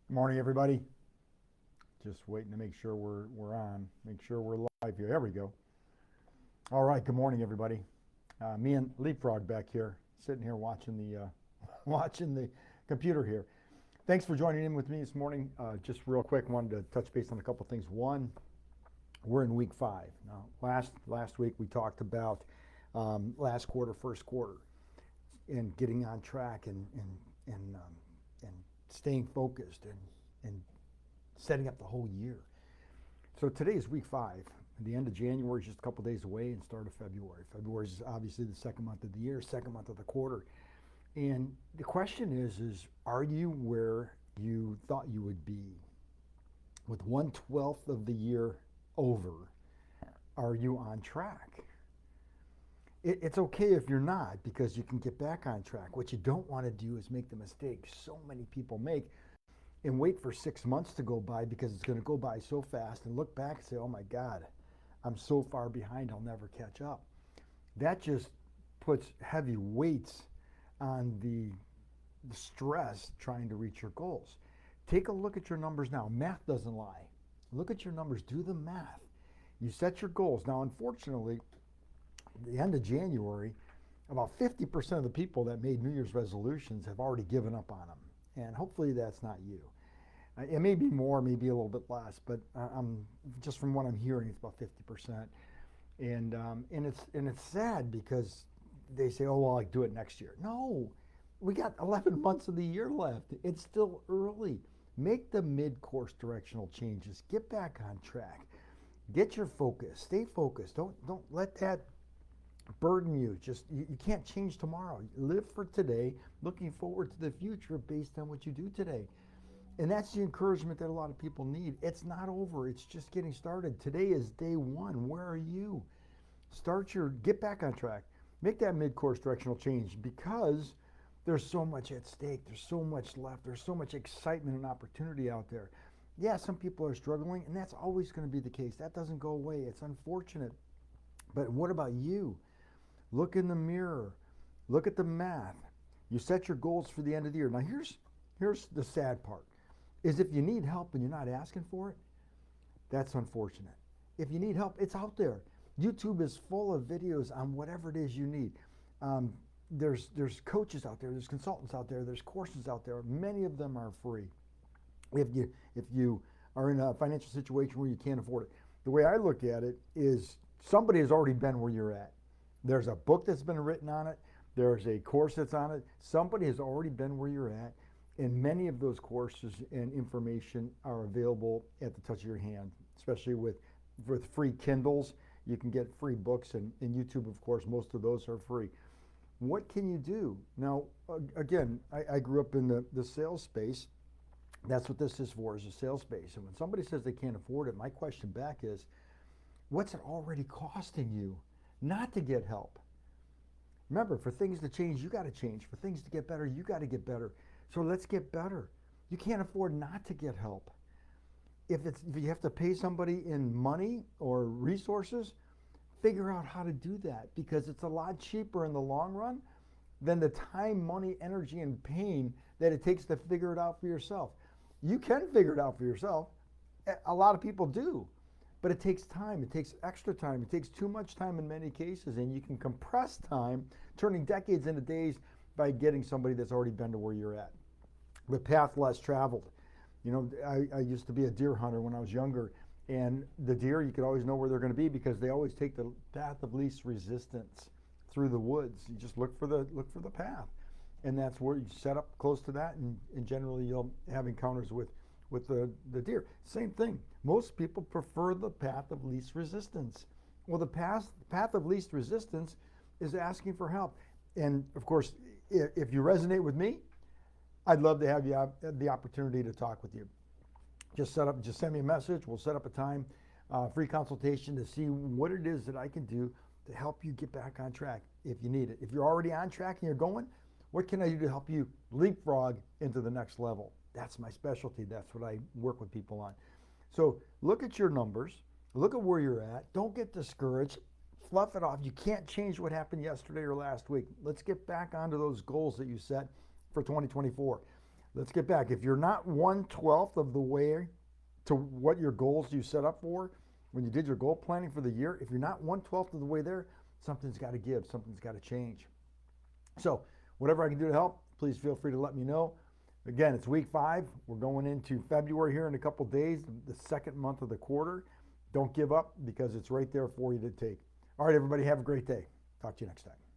Good morning, everybody. Just waiting to make sure we're on. Make sure we're live here. There we go. All right. Good morning, everybody. Me and Leapfrog back here, sitting here watching the watching the computer here. Thanks for joining in with me this morning. Just real quick, wanted to touch base on a couple things. One, we're in week 5 now. Last week we talked about last quarter, first quarter, and getting on track and staying focused and setting up the whole year. So today is week 5. The end of January is just a couple days away, and start of February. February is obviously the second month of the year, second month of the quarter. And the question is are you where you thought you would be? With 1/12 of the year over, are you on track? It's okay if you're not, because you can get back on track. What you don't want to do is make the mistake so many people make and wait for 6 months to go by, because it's going to go by so fast, and look back and say, oh my God, I'm so far behind, I'll never catch up. That just puts heavy weights on the stress trying to reach your goals. Take a look at your numbers now. Math doesn't lie. Look at your numbers, do the math. You set your goals. Now, unfortunately, at the end of January, about 50% of the people that made New Year's resolutions have already given up on them. And hopefully that's not you. It may be more, maybe a little bit less, but just from what I'm hearing, it's about 50%. And it's sad, because they say, oh, well, I'll do it next year. No, we got 11 months of the year left. It's still early. Make the mid-course directional changes. Get back on track. Get your focus. Stay focused. Don't let that burden you. You can't change tomorrow. Live for today, looking forward to the future based on what you do today. And that's the encouragement that a lot of people need. It's not over. It's just getting started. Today is day 1. Where are you? Get back on track. Make that mid-course directional change, because there's so much at stake. There's so much left. There's so much excitement and opportunity out there. Yeah, some people are struggling, and that's always going to be the case. That doesn't go away. It's unfortunate. But what about you? Look in the mirror. Look at the math. You set your goals for the end of the year. Now here's the sad part, is if you need help and you're not asking for it, that's unfortunate. If you need help, it's out there. YouTube is full of videos on whatever it is you need. There's coaches out there, there's consultants out there, there's courses out there. Many of them are free. If you are in a financial situation where you can't afford it, the way I look at it is somebody has already been where you're at. There's a book that's been written on it. There's a course that's on it. Somebody has already been where you're at, and many of those courses and information are available at the touch of your hand, especially with free Kindles. You can get free books, and YouTube, of course, most of those are free. What can you do? Now, again, I grew up in the sales space. That's what this is for, is a sales space. And when somebody says they can't afford it, my question back is, what's it already costing you not to get help? Remember, for things to change, you got to change. For things to get better, you got to get better. So let's get better. You can't afford not to get help. If you have to pay somebody in money or resources, figure out how to do that, because it's a lot cheaper in the long run than the time, money, energy, and pain that it takes to figure it out for yourself. You can figure it out for yourself. A lot of people do. But it takes time. It takes extra time. It takes too much time in many cases, and you can compress time, turning decades into days, by getting somebody that's already been to where you're at. The path less traveled. You know, I used to be a deer hunter when I was younger, and the deer, you could always know where they're going to be, because they always take the path of least resistance through the woods. You just look for the path, and that's where you set up close to that, and generally you'll have encounters with the deer. Same thing. Most people prefer the path of least resistance. Well, the path of least resistance is asking for help. And of course, if you resonate with me, I'd love to have you the opportunity to talk with you. Just send me a message. We'll set up a time, free consultation, to see what it is that I can do to help you get back on track if you need it. If you're already on track and you're going, what can I do to help you leapfrog into the next level? That's my specialty. That's what I work with people on. So look at your numbers. Look at where you're at. Don't get discouraged. Fluff it off. You can't change what happened yesterday or last week. Let's get back onto those goals that you set for 2024. let's get back. If you're not 1/12 of the way to what your goals you set up for when you did your goal planning for the year, if you're not 1/12 of the way there, something's got to give, something's got to change. So whatever I can do to help, please feel free to let me know. Again, it's week 5. We're going into February here in a couple days, the second month of the quarter. Don't give up because it's right there for you to take. All right, everybody, have a great day. Talk to you next time.